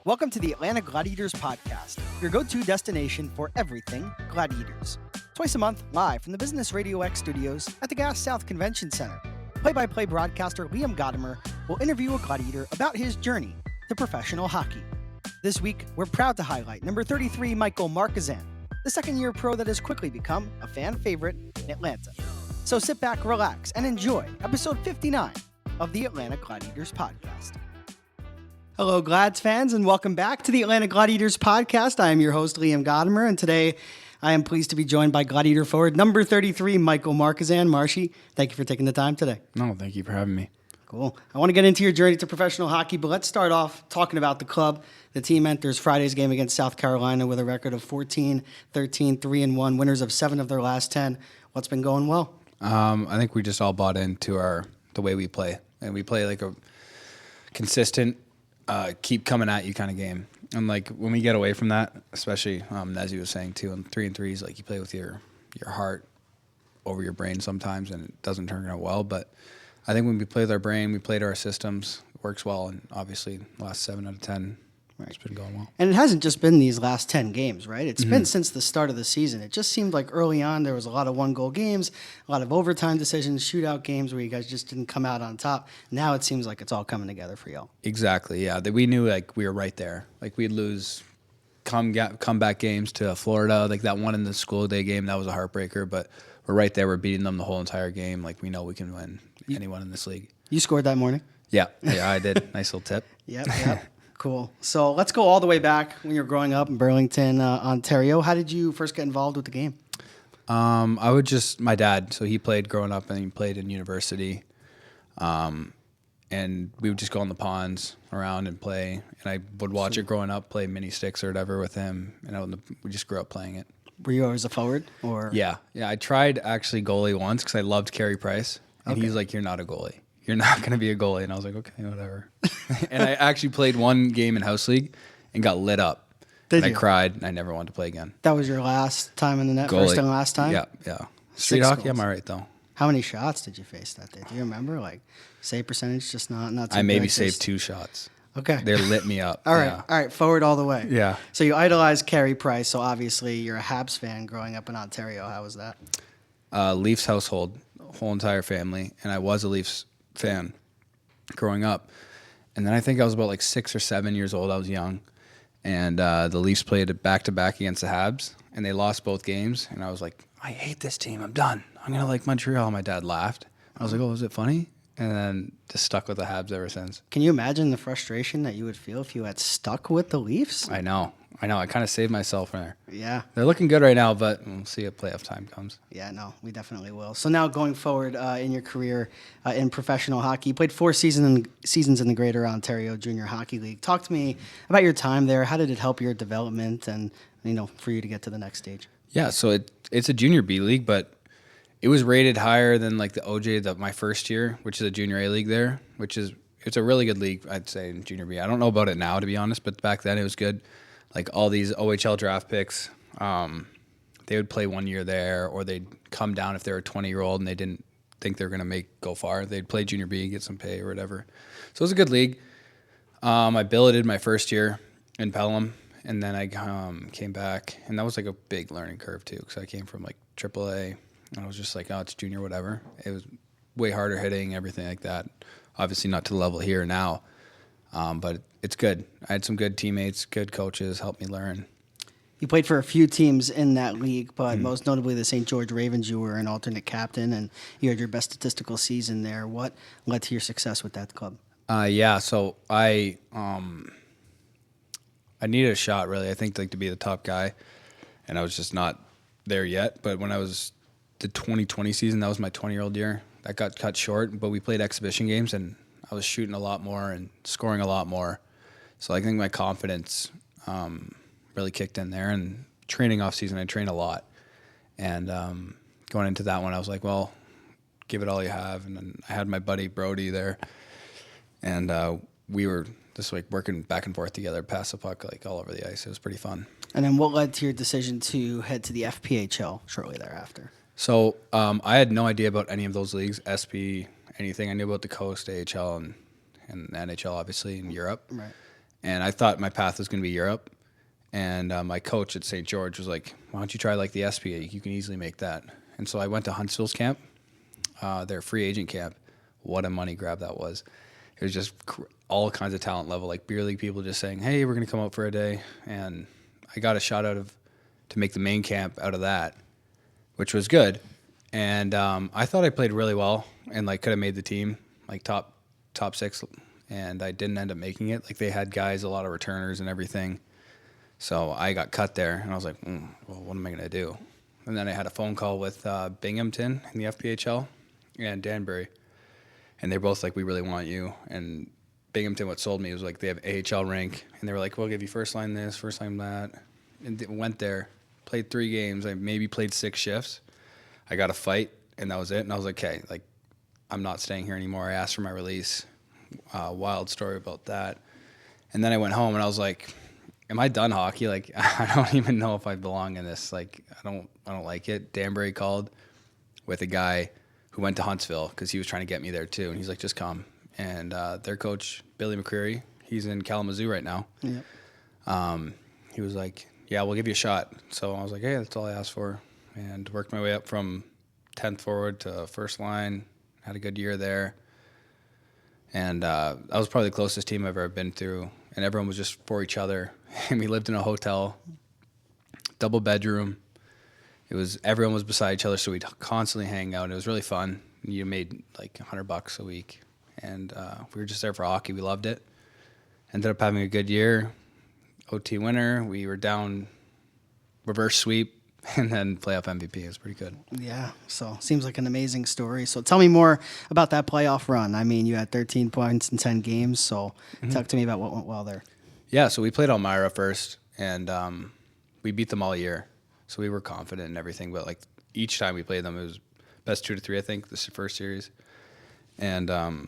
Welcome to the Atlanta Gladiators Podcast, your go-to destination for everything Gladiators. Twice a month, live from the Business RadioX studios at the Gas South Convention Center. Play-by-play broadcaster Liam Godimer will interview a Gladiator about his journey to professional hockey. This week, we're proud to highlight number 33 Michael Marchesan, the second-year pro that has quickly become a fan favorite in Atlanta. So sit back, relax, and enjoy episode 59 of the Atlanta Gladiators Podcast. Hello, Glads fans, and welcome back to the Atlanta Gladiators Podcast. I am your host, Liam Godimer, and today I am pleased to be joined by Gladiator forward number 33, Michael Marchesan. Marshy, thank you for taking the time today. No, thank you for having me. Cool. I want to get into your journey to professional hockey, but let's start off talking about the club. The team enters Friday's game against South Carolina with a record of 14-13, 3-1, winners of 7 of their last 10. What's been going well? I think we just all bought into the way we play, and we play like a consistent, keep coming at you kind of game. And like when we get away from that, especially as you was saying too, on 3-3s, like you play with your heart over your brain sometimes, and it doesn't turn out well. But I think when we play with our brain, we play to our systems, it works well. And obviously, the last 7 out of 10, It's been going well. And it hasn't just been these last 10 games, right? It's been since the start of the season. It just seemed like early on there was a lot of one-goal games, a lot of overtime decisions, shootout games where you guys just didn't come out on top. Now it seems like it's all coming together for y'all. Exactly, yeah. We knew like we were right there. Like we'd lose comeback games to Florida, like that one in the school day game, that was a heartbreaker, but we're right there. We're beating them the whole entire game. Like we know we can win anyone in this league. You scored that morning? Yeah, I did. Nice little tip. Yep. Cool. So let's go all the way back when you were growing up in Burlington, Ontario. How did you first get involved with the game? My dad, so he played growing up and he played in university. And we would just go on the ponds around and play. And I would watch it growing up, play mini sticks or whatever with him. And we just grew up playing it. Were you always a forward? Or Yeah. I tried actually goalie once because I loved Carey Price. And he's like, you're not a goalie. You're not going to be a goalie. And I was like, okay, whatever. And I actually played one game in house league and got lit up. Did you? I cried and I never wanted to play again. That was your last time in the net? Goalie. First and last time? Yeah. Street 6 hockey, goals. I'm all right, though. How many shots did you face that day? Do you remember? Like, save percentage, just not too I maybe good, saved just- 2 shots. Okay. They lit me up. All right. Yeah. All right. Forward all the way. Yeah. So you idolized Carey Price. So obviously you're a Habs fan growing up in Ontario. How was that? Leafs household, whole entire family, and I was a Leafs fan growing up. And then I think I was about like 6 or 7 years old. I was young. And the Leafs played it back-to-back against the Habs, and they lost both games. And I was like, I hate this team. I'm done. I'm going to like Montreal. My dad laughed. I was like, oh, is it funny? And then just stuck with the Habs ever since. Can you imagine the frustration that you would feel if you had stuck with the Leafs? I know. I kind of saved myself there. Yeah. They're looking good right now, but we'll see if playoff time comes. Yeah, no, we definitely will. So now going forward in your career in professional hockey, you played 4 seasons in the Greater Ontario Junior Hockey League. Talk to me about your time there. How did it help your development and, for you to get to the next stage? Yeah, so it's a junior B league, but it was rated higher than like the OJ my first year, which is a junior A league there, it's a really good league, I'd say, in junior B. I don't know about it now, to be honest, but back then it was good. Like all these OHL draft picks, they would play 1 year there, or they'd come down if they were a 20-year-old and they didn't think they were going to go far. They'd play junior B, get some pay or whatever. So it was a good league. I billeted my first year in Pelham, and then I came back, and that was like a big learning curve too, because I came from like AAA, and I was just like, oh, it's junior, whatever. It was way harder hitting, everything like that. Obviously not to the level here now, but it's good. I had some good teammates, good coaches, helped me learn. You played for a few teams in that league, but most notably the St. George Ravens. You were an alternate captain, and you had your best statistical season there. What led to your success with that club? So I needed a shot, really. I think to be the top guy, and I was just not there yet. But when I was the 2020 season, that was my 20-year-old year. That got cut short, but we played exhibition games, and I was shooting a lot more and scoring a lot more. So I think my confidence really kicked in there. And training off season, I trained a lot. And going into that one, I was like, well, give it all you have. And then I had my buddy Brody there, and we were just like working back and forth together, pass the puck like all over the ice. It was pretty fun. And then what led to your decision to head to the FPHL shortly thereafter? So I had no idea about any of those leagues, SP, anything. I knew about the Coast, AHL, and NHL, obviously, in Europe. Right. And I thought my path was going to be Europe. And my coach at St. George was like, why don't you try like the SPA? You can easily make that. And so I went to Huntsville's camp, their free agent camp. What a money grab that was. It was just all kinds of talent level, like beer league people just saying, hey, we're going to come out for a day. And I got a shot to make the main camp out of that, which was good. And I thought I played really well and like could have made the team, like top 6. And I didn't end up making it. Like they had guys, a lot of returners and everything. So I got cut there, and I was like, well, what am I going to do? And then I had a phone call with Binghamton in the FPHL and Danbury. And they're both like, we really want you. And Binghamton, what sold me was like they have AHL rank. And they were like, we'll give you first line this, first line that. And went there, played 3 games. I maybe played 6 shifts. I got a fight, and that was it. And I was like, okay, like, I'm not staying here anymore. I asked for my release. Wild story about that. And then I went home, and I was like, am I done hockey? Like, I don't even know if I belong in this. Like, I don't like it. Danbury called with a guy who went to Huntsville because he was trying to get me there too. And he's like, just come. And their coach, Billy McCreary, he's in Kalamazoo right now. Yep. He was like, yeah, we'll give you a shot. So I was like, hey, that's all I asked for. And worked my way up from 10th forward to first line. Had a good year there. And that was probably the closest team I've ever been through. And everyone was just for each other. And we lived in a hotel, double bedroom. Everyone was beside each other, so we'd constantly hang out. It was really fun. You made like $100 a week. And we were just there for hockey. We loved it. Ended up having a good year. OT winner. We were down reverse sweep. And then playoff MVP. It was pretty good. Yeah, so seems like an amazing story. So tell me more about that playoff run. I mean, you had 13 points in 10 games, so talk to me about what went well there. Yeah, so we played Elmira first, and we beat them all year. So we were confident in everything, but like each time we played them, it was best 2 to 3, I think, this first series. And what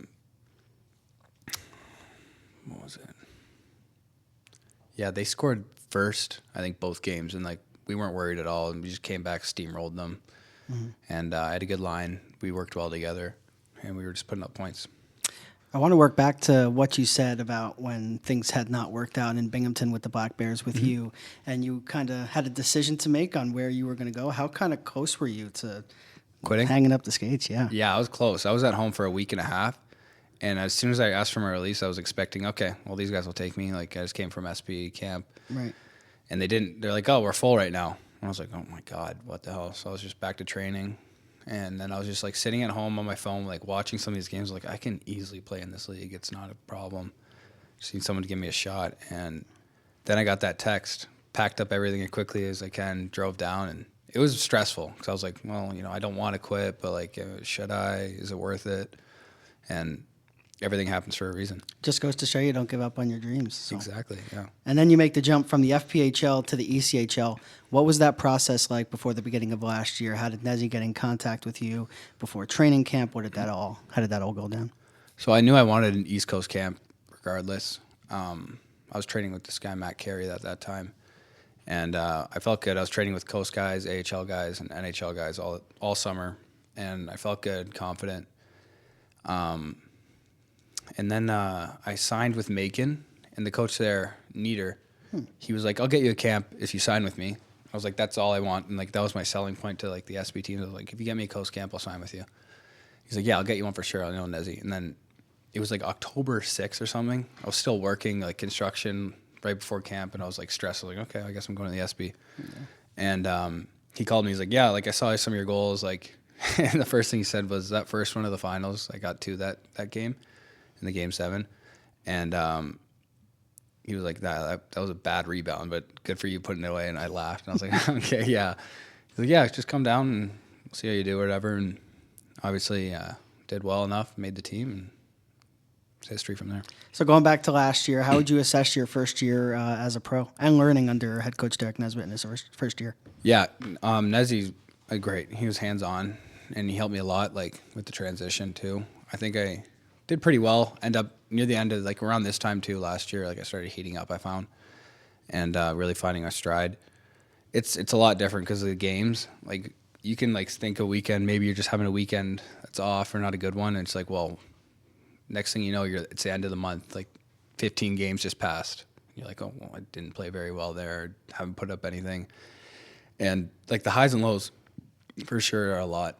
was it? Yeah, they scored first, I think, both games, and like we weren't worried at all, and we just came back, steamrolled them. Mm-hmm. And I had a good line. We worked well together, and we were just putting up points. I want to work back to what you said about when things had not worked out in Binghamton with the Black Bears with you, and you kind of had a decision to make on where you were going to go. How kind of close were you to quitting? Hanging up the skates, yeah. Yeah, I was close. I was at home for a week and a half, and as soon as I asked for my release, I was expecting, okay, well, these guys will take me. Like, I just came from SP camp. Right. And they didn't. They're like, oh, we're full right now. And I was like, oh, my God, what the hell? So I was just back to training. And then I was just, like, sitting at home on my phone, like, watching some of these games. Like, I can easily play in this league. It's not a problem. Just need someone to give me a shot. And then I got that text, packed up everything as quickly as I can, drove down. And it was stressful because I was like, well, I don't want to quit, but, like, should I? Is it worth it? And everything happens for a reason. Just goes to show you don't give up on your dreams. So. Exactly, yeah. And then you make the jump from the FPHL to the ECHL. What was that process like before the beginning of last year? How did Nezzy get in contact with you before training camp? How did that all go down? So I knew I wanted an East Coast camp regardless. I was training with this guy, Matt Carey, at that time. And I felt good. I was training with Coast guys, AHL guys, and NHL guys all summer. And I felt good, confident. And then I signed with Macon, and the coach there, Nieder, he was like, I'll get you a camp if you sign with me. I was like, that's all I want. And like that was my selling point to like the SB teams. I was like, if you get me a coast camp, I'll sign with you. He's like, yeah, I'll get you one for sure. I know Nezzy. And then it was like October 6th or something. I was still working like construction right before camp, and I was like stressed. I was like, okay, I guess I'm going to the SB. Yeah. And he called me. He's like, yeah, like I saw some of your goals. Like, and the first thing he said was that first one of the finals. I got to that game. In the game 7, and he was like, that was a bad rebound, but good for you putting it away. And I laughed, and I was like, okay, yeah. He's like, yeah, just come down and we'll see how you do or whatever. And obviously did well enough, made the team, and it's history from there. So going back to last year, how would you assess your first year as a pro and learning under head coach Derek Nesbitt in his first year? Yeah, Nezzy's great. He was hands-on, and he helped me a lot, like with the transition too. I think I did pretty well. End up near the end of like around this time too last year. Like I started heating up, I found, and really finding our stride. It's a lot different because of the games. Like you can like think a weekend, maybe you're just having a weekend that's off or not a good one, and it's like, well, next thing you know, it's the end of the month. Like 15 games just passed. You're like, oh, well, I didn't play very well there. Haven't put up anything. And like the highs and lows for sure are a lot.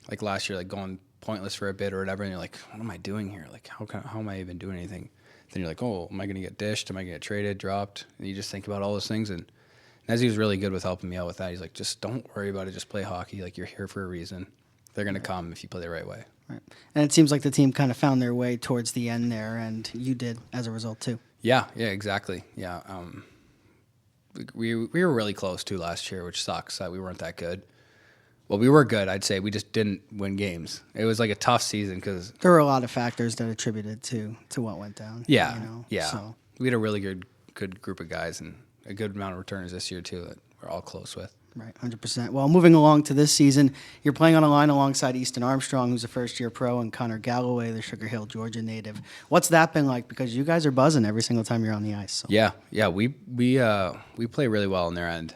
Like last year, like going pointless for a bit or whatever, and you're like, what am I doing here? Like, how am I even doing anything? Then you're like, oh, am I going to get dished? Am I going to get traded, dropped? And you just think about all those things. And Nezzy was really good with helping me out with that. He's like, just don't worry about it. Just play hockey. Like, you're here for a reason. They're going to come if you play the right way. Right. And it seems like the team kind of found their way towards the end there, and you did as a result too. Yeah, exactly. Yeah. We were really close too last year, which sucks that we weren't that good. Well, we were good, I'd say. We just didn't win games. It was like a tough season because there were a lot of factors that attributed to what went down. Yeah, you know? yeah. So. We had a really good group of guys and a good amount of returners this year too that we're all close with. Right, 100%. Well, moving along to this season, you're playing on a line alongside Easton Armstrong, who's a first-year pro, and Connor Galloway, the Sugar Hill, Georgia native. What's that been like? Because you guys are buzzing every single time you're on the ice. So. Yeah. We play really well on their end.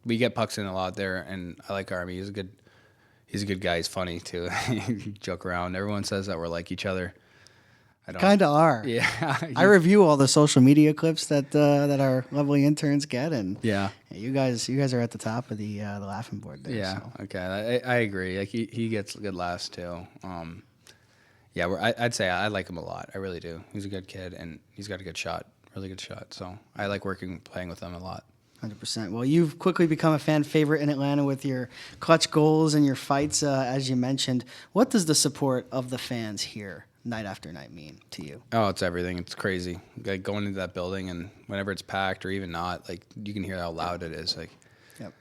We get pucks in a lot there, and I like Army. He's a good guy. He's funny too. Joke around. Everyone says that we're like each other. Kind of are. Yeah. I review all the social media clips that our lovely interns get, and you guys are at the top of the laughing board there. Yeah. So. Okay. I agree. Like he gets good laughs too. I'd say I like him a lot. I really do. He's a good kid, and he's got a good shot, really good shot. So I like playing with him a lot. 100%. Well, you've quickly become a fan favorite in Atlanta with your clutch goals and your fights, as you mentioned. What does the support of the fans here night after night mean to you? Oh, it's everything. It's crazy. Like going into that building, and whenever it's packed or even not, like you can hear how loud it is. Like, yep.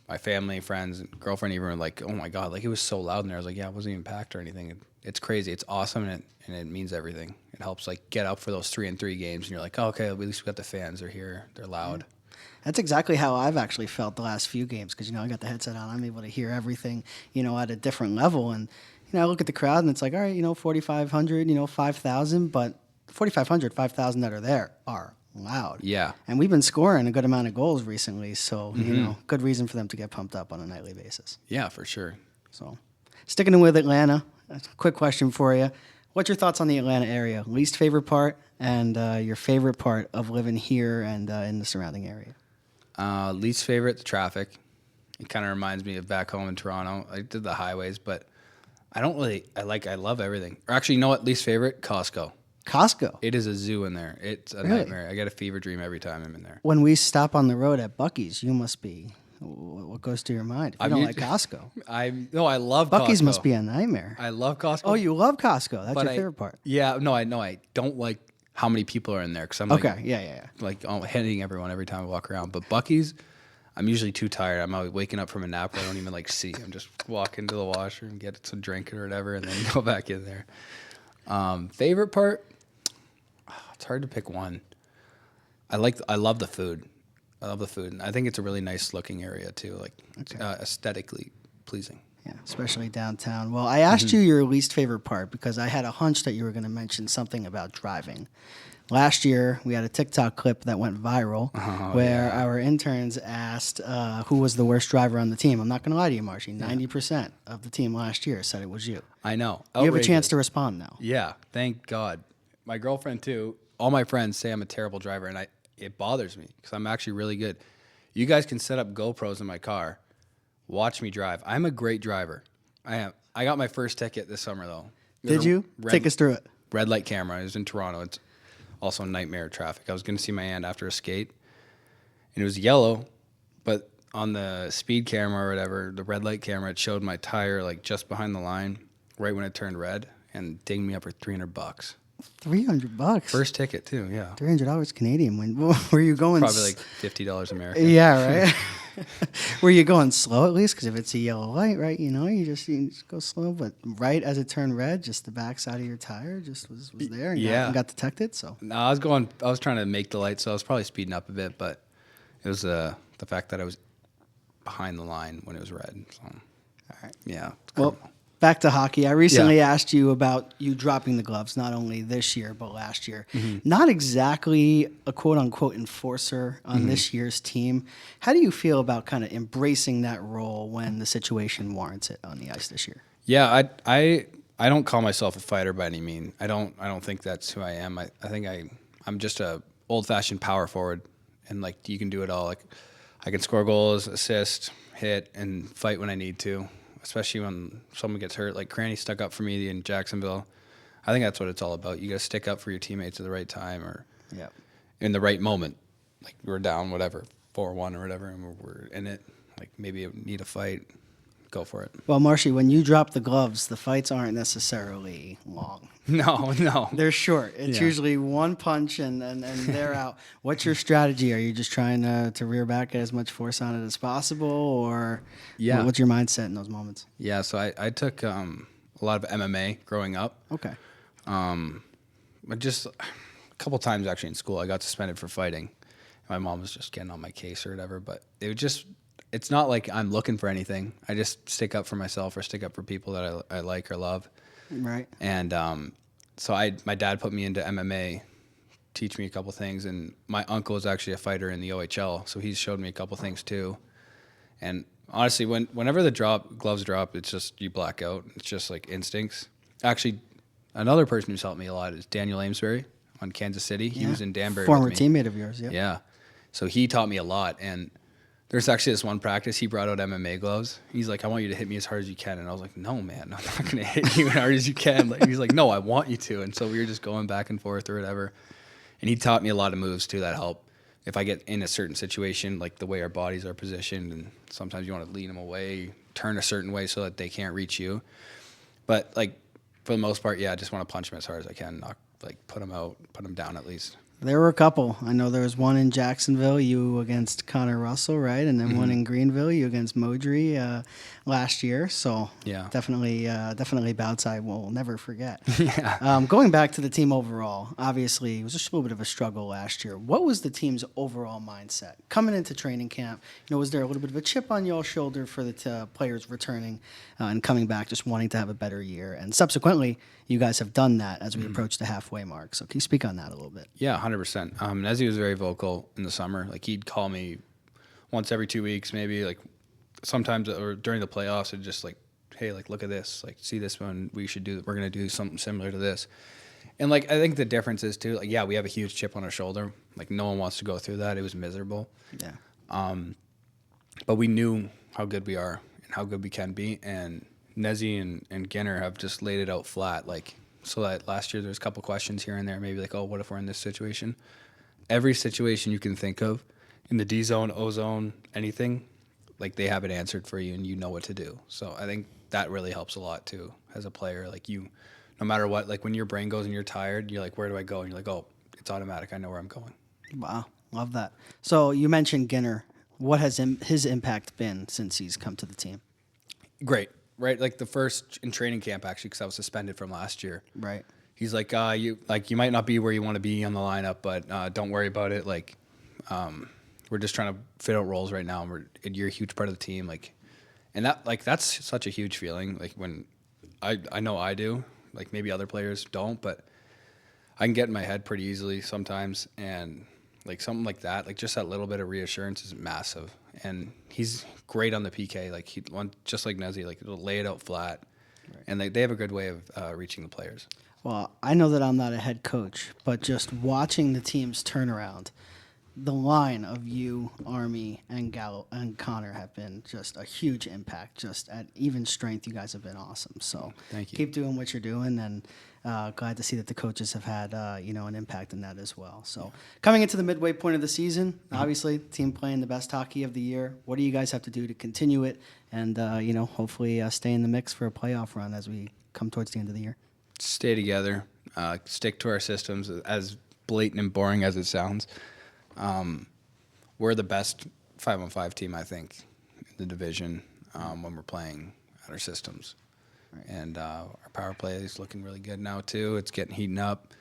My family, friends, girlfriend even were like, "Oh my god!" Like it was so loud in there. I was like, "Yeah, it wasn't even packed or anything." It's crazy. It's awesome, and it means everything. It helps like get up for those 3-3 games, and you're like, "Oh, okay, at least we got the fans. They're here. They're loud." Yeah. That's exactly how I've actually felt the last few games because, I got the headset on. I'm able to hear everything, at a different level. And, I look at the crowd and it's like, all right, 4,500, 5,000. But 4,500, 5,000 that are there are loud. Yeah. And we've been scoring a good amount of goals recently. So, good reason for them to get pumped up on a nightly basis. Yeah, for sure. So, sticking with Atlanta, a quick question for you. What's your thoughts on the Atlanta area? Least favorite part and your favorite part of living here and in the surrounding area? Least favorite, the traffic. It kind of reminds me of back home in Toronto. I did the highways, but I love everything. Or actually, you know what? Least favorite, Costco. Costco? It is a zoo in there. It's a nightmare. I get a fever dream every time I'm in there. When we stop on the road at Buc-ee's, you must be, what goes through your mind? If you don't like Costco. I love Buc-ee's Costco. must be a nightmare. I love Costco. Oh, you love Costco. That's your favorite part. Yeah, no, I know. I don't like how many people are in there because I'm like hitting everyone every time I walk around. But Buc-ee's, I'm usually too tired. I'm always waking up from a nap where I don't even see. I'm just walk into the washroom, get some drink or whatever, and then go back in there. Favorite part? It's hard to pick one. I love the food. I love the food, and I think it's a really nice looking area too, aesthetically pleasing. Yeah, especially downtown. Well, I asked you your least favorite part because I had a hunch that you were going to mention something about driving. Last year, we had a TikTok clip that went viral where our interns asked who was the worst driver on the team. I'm not going to lie to you, Marshy. 90% of the team last year said it was you. I know. You have a chance to respond now. Yeah, thank God. My girlfriend, too. All my friends say I'm a terrible driver, and it bothers me because I'm actually really good. You guys can set up GoPros in my car. Watch me drive. I'm a great driver. I am. I got my first ticket this summer, though. Did you? Take us through it. Red light camera. It was in Toronto. It's also nightmare traffic. I was going to see my aunt after a skate, and it was yellow, but on the speed camera or whatever, the red light camera, it showed my tire just behind the line right when it turned red and dinged me up for $300. $300? First ticket, too, yeah. $300 Canadian. When were you going? Probably $50 American. Yeah, right? Were you going slow at least? Because if it's a yellow light, right, you just go slow. But right as it turned red, just the back side of your tire just was there and got detected. So no, I was trying to make the light, so I was probably speeding up a bit. But it was the fact that I was behind the line when it was red. So, all right. Yeah. Well, back to hockey. I recently asked you about you dropping the gloves, not only this year, but last year. Not exactly a quote-unquote enforcer on this year's team. How do you feel about kind of embracing that role when the situation warrants it on the ice this year? Yeah, I I don't call myself a fighter by any mean. I don't think that's who I am. I think I'm just a old-fashioned power forward, and like you can do it all. Like I can score goals, assist, hit, and fight when I need to, especially when someone gets hurt. Like Cranny stuck up for me in Jacksonville. I think that's what it's all about. You got to stick up for your teammates at the right time or in the right moment. Like we're down, whatever, 4-1 or whatever, and we're in it. Like maybe need a fight, go for it. Well, Marshy, when you drop the gloves, the fights aren't necessarily long. No. They're short. It's usually one punch and they're out. What's your strategy? Are you just trying to rear back, get as much force on it as possible, or what's your mindset in those moments? Yeah, so I took a lot of MMA growing up. Okay. But just a couple times actually in school, I got suspended for fighting. My mom was just getting on my case or whatever, but it's not like I'm looking for anything. I just stick up for myself or stick up for people that I like or love. Right. And so my dad put me into MMA, teach me a couple things, and my uncle is actually a fighter in the OHL, so he's showed me a couple things too. And honestly, whenever the gloves drop, it's just you black out. It's just like instincts. Actually, another person who's helped me a lot is Daniel Amesbury on Kansas City. He was in Danbury former with me. Teammate of yours. Yeah. So he taught me a lot, and there's actually this one practice, he brought out MMA gloves. He's like, I want you to hit me as hard as you can. And I was like, no, man, I'm not going to hit you as hard as you can. Like, he's like, no, I want you to. And so we were just going back and forth or whatever. And he taught me a lot of moves, too, that help. If I get in a certain situation, like the way our bodies are positioned, and sometimes you want to lean them away, turn a certain way so that they can't reach you. But, like, for the most part, I just want to punch them as hard as I can, put them out, put them down at least. There were a couple. I know there was one in Jacksonville, you against Connor Russell, right? And then one in Greenville, you against Modry last year. So definitely bouts I will never forget. Going back to the team overall, obviously it was just a little bit of a struggle last year. What was the team's overall mindset coming into training camp? Was there a little bit of a chip on y'all's shoulder for the players returning and coming back, just wanting to have a better year? And subsequently, you guys have done that as we approach the halfway mark. So can you speak on that a little bit? Yeah, 100%. Nezzy was very vocal in the summer. Like he'd call me once every 2 weeks, maybe like sometimes or during the playoffs, and just like, hey, like look at this, like see this one. We're going to do something similar to this. And like I think the difference is too, like we have a huge chip on our shoulder. Like no one wants to go through that. It was miserable. Yeah. But we knew how good we are and how good we can be, and Nezzy and Ginner have just laid it out flat, like so that last year there's a couple questions here and there, maybe like, oh, what if we're in this situation? Every situation you can think of in the D zone, O zone, anything, like they have it answered for you and you know what to do. So I think that really helps a lot too as a player. Like no matter what, like when your brain goes and you're tired, you're like, where do I go? And you're like, oh, it's automatic. I know where I'm going. Wow. Love that. So you mentioned Ginner. What has his impact been since he's come to the team? Great. Right, like the first in training camp actually, because I was suspended from last year. Right. He's like, you might not be where you want to be on the lineup, but don't worry about it. Like, we're just trying to fit out roles right now, and you're a huge part of the team. Like, and that's such a huge feeling. Like when I know I do. Like maybe other players don't, but I can get in my head pretty easily sometimes, and like something like that, like just that little bit of reassurance is massive. And he's great on the PK, like just like Nezzy, like he'll lay it out flat, right. And they have a good way of reaching the players. Well, I know that I'm not a head coach, but just watching the team's turnaround, the line of you, Army, and Connor have been just a huge impact. Just at even strength, you guys have been awesome. So thank you. Keep doing what you're doing, and glad to see that the coaches have had an impact in that as well. So coming into the midway point of the season, obviously team playing the best hockey of the year. What do you guys have to do to continue it, and hopefully stay in the mix for a playoff run as we come towards the end of the year? Stay together, stick to our systems, as blatant and boring as it sounds. We're the best 5-on-5 team, I think, in the division when we're playing at our systems. Right. And our power play is looking really good now, too. It's heating up.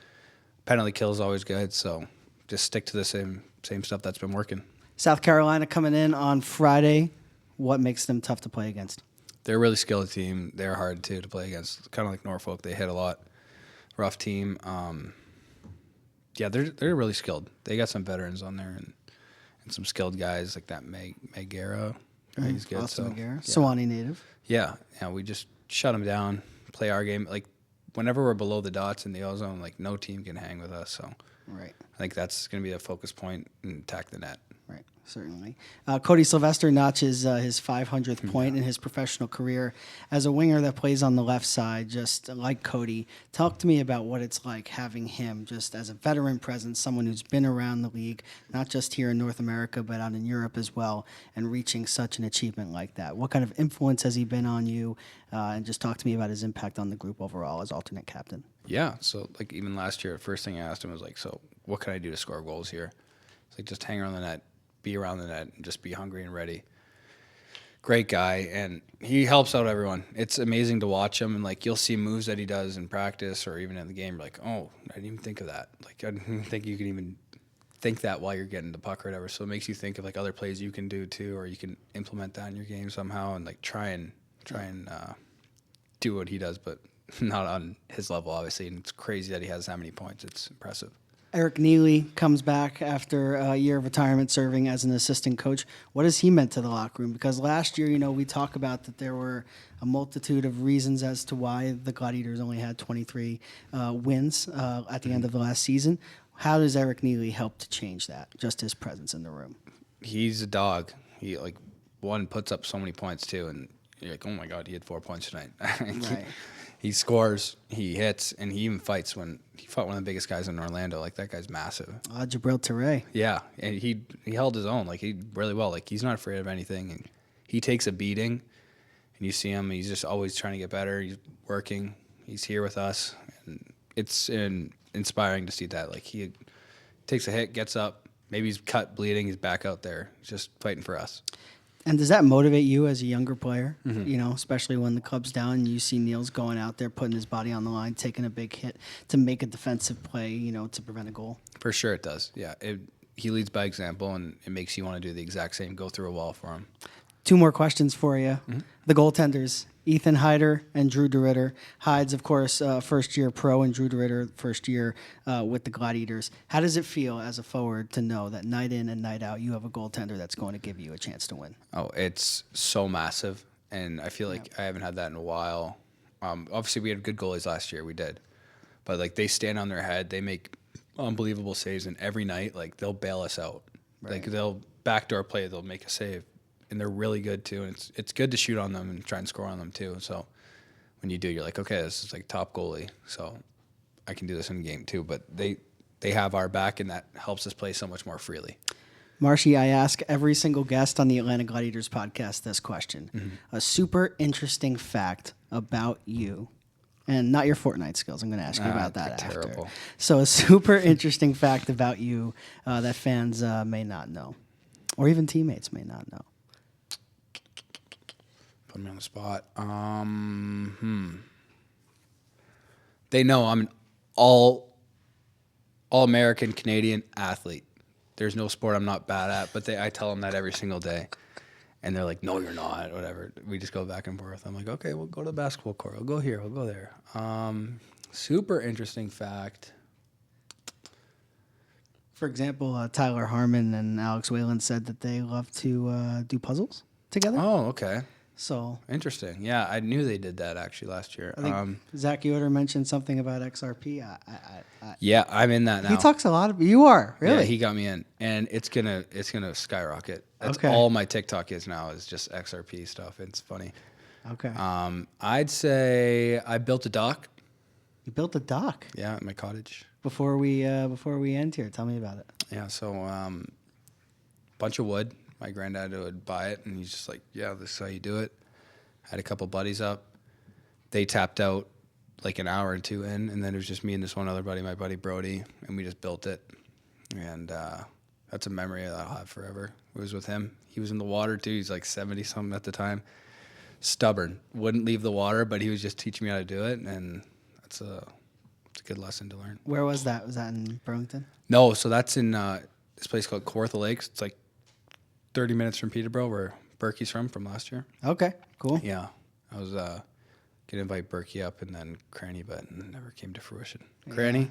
Penalty kill is always good, so just stick to the same stuff that's been working. South Carolina coming in on Friday. What makes them tough to play against? They're a really skilled team. They're hard, too, to play against. Kind of like Norfolk. They hit a lot. Rough team. They're really skilled. They got some veterans on there and some skilled guys like that Megara. He's good. Megara. Sewanee native. Yeah, we just shut them down, play our game. Like whenever we're below the dots in the ozone, like no team can hang with us. So Right. I think that's going to be a focus point and attack the net. Right, certainly. Cody Sylvester notches his 500th point in his professional career as a winger that plays on the left side, just like Cody. Talk to me about what it's like having him just as a veteran presence, someone who's been around the league, not just here in North America, but out in Europe as well, and reaching such an achievement like that. What kind of influence has he been on you? And just talk to me about his impact on the group overall as alternate captain. Yeah, so like even last year, the first thing I asked him was like, so what can I do to score goals here? It's like just hang around the net, be around the net, and just be hungry and ready. Great guy, and he helps out everyone. It's amazing to watch him, and like you'll see moves that he does in practice or even in the game. Like, oh, I didn't even think of that. Like, I didn't think you could even think that while you're getting the puck or whatever. So it makes you think of like other plays you can do too, or you can implement that in your game somehow, and like try and do what he does, but not on his level, obviously. And it's crazy that he has that many points. It's impressive. Eric Neely comes back after a year of retirement serving as an assistant coach. What has he meant to the locker room? Because last year, we talk about that there were a multitude of reasons as to why the Gladiators only had 23 wins at the end of the last season. How does Eric Neely help to change that, just his presence in the room? He's a dog. He, puts up so many points, too, and you're like, oh, my God, he had 4 points tonight. Right. He scores, he hits, and he even fights. When he fought one of the biggest guys in Orlando, like that guy's massive. Jabril Touré. Yeah, and he held his own, like he really well. Like he's not afraid of anything. And he takes a beating, and you see him. He's just always trying to get better. He's working. He's here with us, and it's inspiring to see that. Like he takes a hit, gets up. Maybe he's cut, bleeding. He's back out there, just fighting for us. And does that motivate you as a younger player? Especially when the club's down and you see Niels going out there, putting his body on the line, taking a big hit to make a defensive play, to prevent a goal? For sure it does, yeah. He leads by example, and it makes you want to do the exact same, go through a wall for him. 2 more questions for you. The goaltenders, Ethan Hyder and Drew DeRitter. Hyde's, of course, first-year pro, and Drew DeRitter, first year with the Gladiators. How does it feel as a forward to know that night in and night out you have a goaltender that's going to give you a chance to win? Oh, it's so massive, and I feel like I haven't had that in a while. Obviously, we had good goalies last year. We did. But, they stand on their head. They make unbelievable saves, and every night, they'll bail us out. Right. They'll backdoor play. They'll make a save. And they're really good, too. And it's good to shoot on them and try and score on them, too. So when you do, you're like, okay, this is top goalie. So I can do this in a game, too. But they have our back, and that helps us play so much more freely. Marshy, I ask every single guest on the Atlanta Gladiators podcast this question. A super interesting fact about you. And not your Fortnite skills. I'm going to ask you about that after. Terrible. So a super interesting fact about you that fans may not know. Or even teammates may not know. Put me on the spot. They know I'm an all-American Canadian athlete. There's no sport I'm not bad at, but I tell them that every single day. And they're like, no, you're not, whatever. We just go back and forth. I'm like, okay, we'll go to the basketball court. We'll go here. We'll go there. Super interesting fact. For example, Tyler Harmon and Alex Whalen said that they love to do puzzles together. Oh, okay. So interesting. Yeah, I knew they did that actually last year. I think Zach Yoder mentioned something about XRP. Yeah, I'm in that now. He talks a lot. You are really. Yeah, he got me in, and it's gonna skyrocket. That's all my TikTok is now is just XRP stuff. It's funny. Okay. I'd say I built a dock. You built a dock? Yeah, at my cottage. Before we end here, tell me about it. Yeah, so bunch of wood. My granddad would buy it, and he's just like, yeah, this is how you do it. Had a couple buddies up. They tapped out an hour or 2 in, and then it was just me and this one other buddy, my buddy Brody, and we just built it. And that's a memory that I'll have forever. It was with him. He was in the water, too. He's 70-something at the time. Stubborn. Wouldn't leave the water, but he was just teaching me how to do it, and it's a good lesson to learn. Where was that? Was that in Burlington? No, so that's in this place called Kawartha Lakes. It's 30 minutes from Peterborough, where Berkey's from last year. Okay, cool. Yeah. I was going to invite Berkey up and then Cranny, but it never came to fruition. Yeah. Cranny,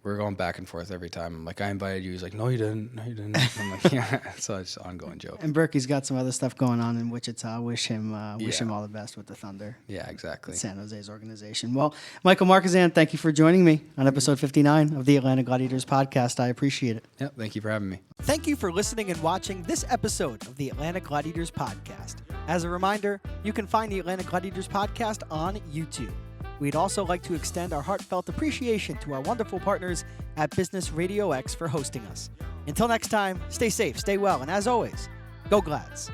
we're going back and forth every time. I'm like, I invited you. He's like, no, you didn't. No, you didn't. I'm like, yeah. So it's an ongoing joke. And Berkey's got some other stuff going on in Wichita. Wish him all the best with the Thunder. Yeah, exactly. San Jose's organization. Well, Michael Marchesan, thank you for joining me on episode 59 of the Atlanta Gladiators Podcast. I appreciate it. Yeah, thank you for having me. Thank you for listening and watching this episode of the Atlanta Gladiators Podcast. As a reminder, you can find the Atlanta Gladiators Podcast on YouTube. We'd also like to extend our heartfelt appreciation to our wonderful partners at Business RadioX for hosting us. Until next time, stay safe, stay well, and as always, go Glads.